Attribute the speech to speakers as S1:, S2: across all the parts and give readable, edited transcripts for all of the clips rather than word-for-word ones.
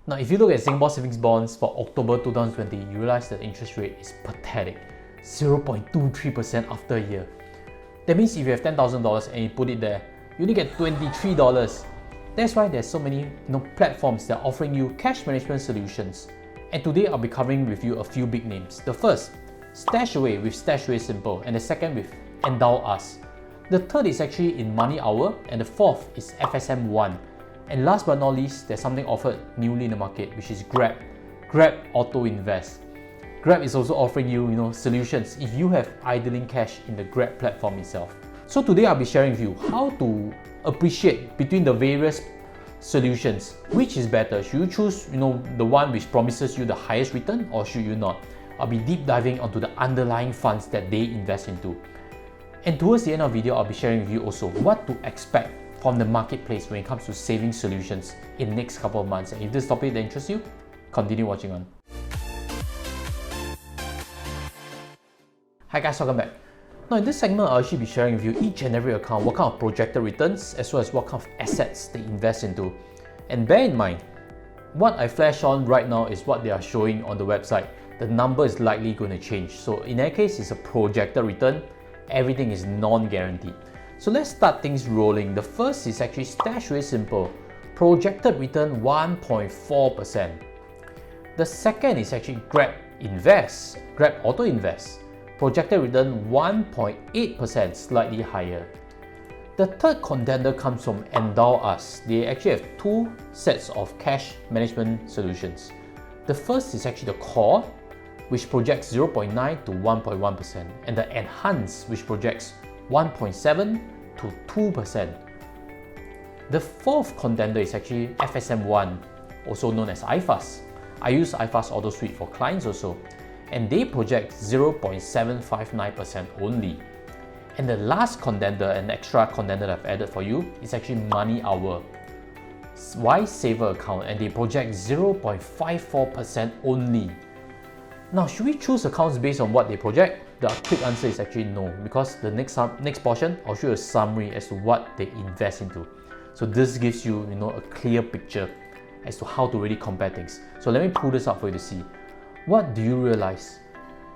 S1: Now, if you look at Singapore savings bonds for October 2020, you realize that the interest rate is pathetic, 0.23% after a year. That means if you have $10,000 and you put it there, you only get $23. That's why there's so many platforms that are offering you cash management solutions. And today I'll be covering with you a few big names. The first, Stashaway with Stashaway Simple, and the second with Endowus. The third is actually in Money Hour, and the fourth is FSM1. And last but not least, there's something offered newly in the market, which is Grab Autoinvest. Grab is also offering you, solutions if you have idling cash in the Grab platform itself. So today I'll be sharing with you how to appreciate between the various solutions. Which is better? Should you choose, the one which promises you the highest return, or should you not? I'll be deep diving onto the underlying funds that they invest into. And towards the end of the video, I'll be sharing with you also what to expect from the marketplace when it comes to saving solutions in the next couple of months. And if this topic that interests you, continue watching on. Hi guys, welcome back. Now in this segment, I'll actually be sharing with you each and every account, what kind of projected returns, as well as what kind of assets they invest into. And bear in mind, what I flash on right now is what they are showing on the website. The number is likely going to change. So in that case, it's a projected return. Everything is non-guaranteed. So let's start things rolling. The first is actually Stashaway Simple, projected return 1.4%. The second is actually Grab Autoinvest, projected return 1.8%, slightly higher. The third contender comes from Endowus. They actually have two sets of cash management solutions. The first is actually the Core, which projects 0.9 to 1.1%, and the Enhanced, which projects 1.7 to 2%. The fourth contender is actually FSM1, also known as iFast. I use iFast Autosweep for clients also, and they project 0.759% only. And the last contender, an extra contender that I've added for you, is actually Money Hour, wisesaver account, and they project 0.54% only. Now, should we choose accounts based on what they project? The quick answer is actually no, because the next portion, I'll show you a summary as to what they invest into. So this gives you, a clear picture as to how to really compare things. So let me pull this up for you to see. What do you realize?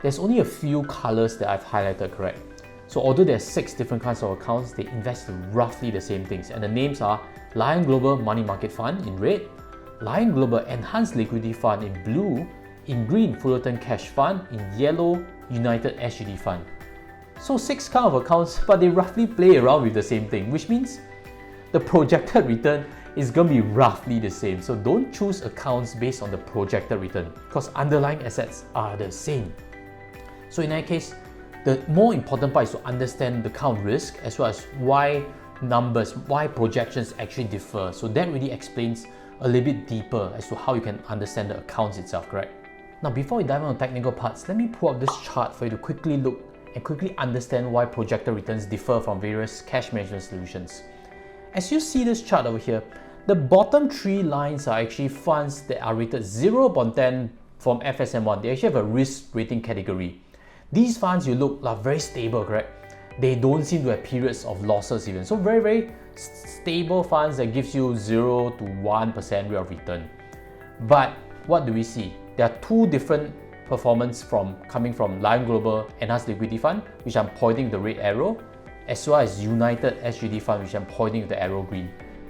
S1: There's only a few colors that I've highlighted, correct? So although there's 6 different kinds of accounts, they invest in roughly the same things. And the names are Lionglobal Money Market Fund in red, Lionglobal Enhanced Liquidity Fund in blue, in green Fullerton Cash Fund, in yellow United SGD Fund. So 6 kind of accounts, but they roughly play around with the same thing, which means the projected return is going to be roughly the same. So don't choose accounts based on the projected return, because underlying assets are the same. So in that case, the more important part is to understand the account risk, as well as why projections actually differ. So that really explains a little bit deeper as to how you can understand the accounts itself, correct? Now, before we dive into the technical parts, let me pull up this chart for you to quickly look and quickly understand why projected returns differ from various cash management solutions. As you see this chart over here, the bottom 3 lines are actually funds that are rated 0 upon 10 from FSM1. They actually have a risk rating category. These funds, you look, are very stable, correct? They don't seem to have periods of losses even. So very, very stable funds that gives you 0 to 1% rate of return. But what do we see? There are 2 different performance coming from Lionglobal Enhanced Liquidity Fund, which I'm pointing with the red arrow, as well as United SGD Fund, which I'm pointing with the arrow green.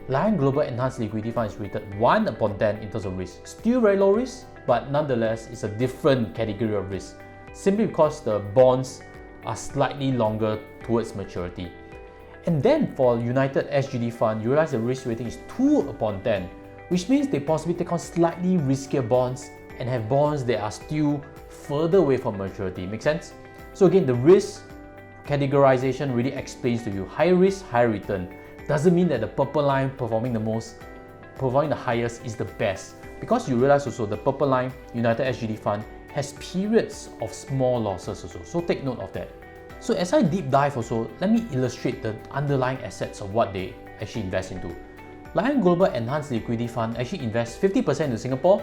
S1: Lionglobal Enhanced Liquidity Fund is rated 1 upon 10 in terms of risk. Still very low risk, but nonetheless, it's a different category of risk, simply because the bonds are slightly longer towards maturity. And then for United SGD Fund, you realize the risk rating is 2 upon 10, which means they possibly take on slightly riskier bonds and have bonds that are still further away from maturity. Make sense? So again, the risk categorization really explains to you higher risk, higher return. Doesn't mean that the purple line performing the highest is the best, because you realize also the purple line, United SGD Fund, has periods of small losses also. So take note of that. So as I deep dive also, let me illustrate the underlying assets of what they actually invest into. Lionglobal Enhanced Liquidity Fund actually invests 50% into Singapore,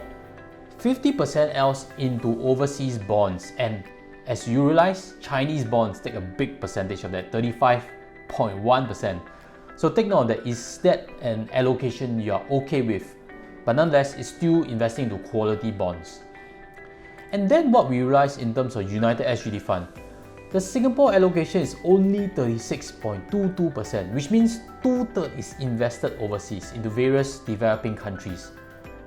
S1: 50% else into overseas bonds, and as you realize, Chinese bonds take a big percentage of that, 35.1%. So take note of that. Is that an allocation you are okay with? but nonetheless, it's still investing into quality bonds. And then what we realized in terms of United SGD Fund, the Singapore allocation is only 36.22%, which means 2/3 is invested overseas into various developing countries.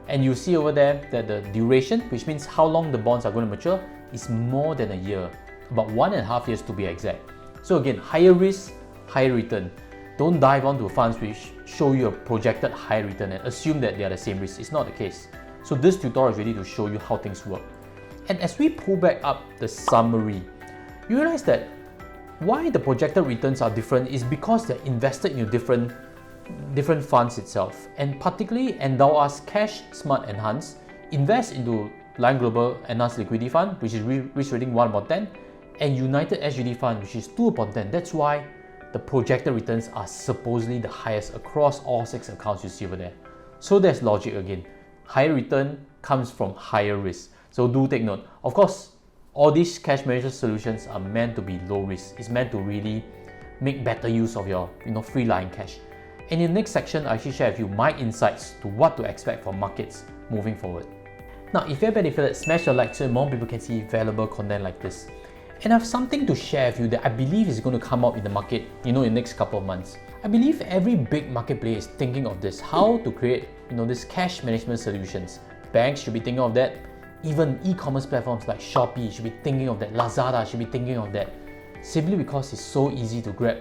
S1: And you see over there that the duration, which means how long the bonds are going to mature, is more than a year, about 1.5 years to be exact. So again, higher risk, higher return. Don't dive onto funds which show you a projected high return and assume that they are the same risk. It's not the case. So this tutorial is ready to show you how things work. And as we pull back up the summary, you realize that why the projected returns are different is because they're invested in different funds itself. And particularly Endowus Cash Smart Enhanced invest into Lionglobal Enhanced Liquidity Fund, which is risk rating 1/10, and United SGD Fund, which is 2/10. That's why the projected returns are supposedly the highest across all 6 accounts you see over there. So there's logic again. Higher return comes from higher risk. So do take note. Of course, all these cash management solutions are meant to be low risk. It's meant to really make better use of your free lying cash. And in the next section, I actually share with you my insights to what to expect from markets moving forward. Now, if you have benefited, smash the like so more people can see valuable content like this. And I have something to share with you that I believe is going to come up in the market, in the next couple of months. I believe every big market player is thinking of this, how to create, this cash management solutions. Banks should be thinking of that. Even e-commerce platforms like Shopee should be thinking of that. Lazada should be thinking of that. Simply because it's so easy to grab,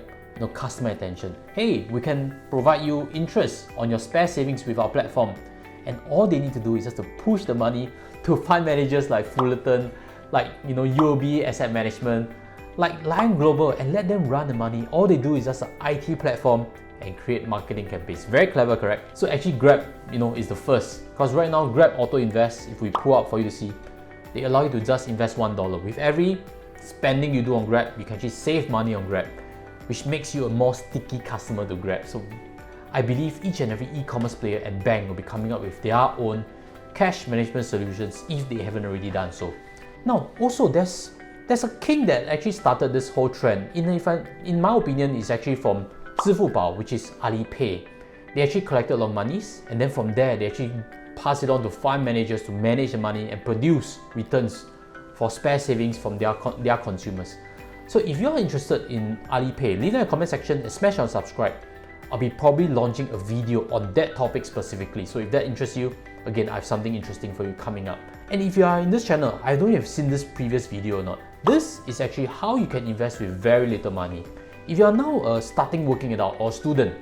S1: customer attention. Hey, we can provide you interest on your spare savings with our platform. And all they need to do is just to push the money to fund managers like Fullerton, like UOB Asset Management, like Lionglobal, and let them run the money. All they do is just an IT platform and create marketing campaigns. Very clever, correct? So actually Grab, is the first. Because right now Grab Autoinvest, if we pull up for you to see, they allow you to just invest $1. With every spending you do on Grab, you can actually save money on Grab, which makes you a more sticky customer to Grab. So I believe each and every e-commerce player and bank will be coming up with their own cash management solutions if they haven't already done so. Now, also there's a king that actually started this whole trend. In my opinion, it's actually from 支付宝, which is Alipay. They actually collected a lot of monies, and then from there they actually pass it on to fund managers to manage the money and produce returns for spare savings from their consumers. So if you're interested in Alipay, leave it in the comment section and smash on subscribe. I'll be probably launching a video on that topic specifically. So if that interests you, again, I have something interesting for you coming up. And if you are in this channel, I don't know if you've seen this previous video or not. This is actually how you can invest with very little money. If you are now a starting working adult or student,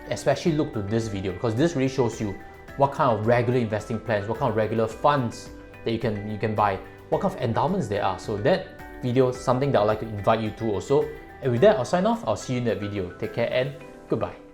S1: especially look to this video because this really shows you what kind of regular investing plans, what kind of regular funds that you can buy, what kind of endowments there are. So that video is something that I'd like to invite you to also. And with that, I'll sign off. I'll see you in that video. Take care and goodbye.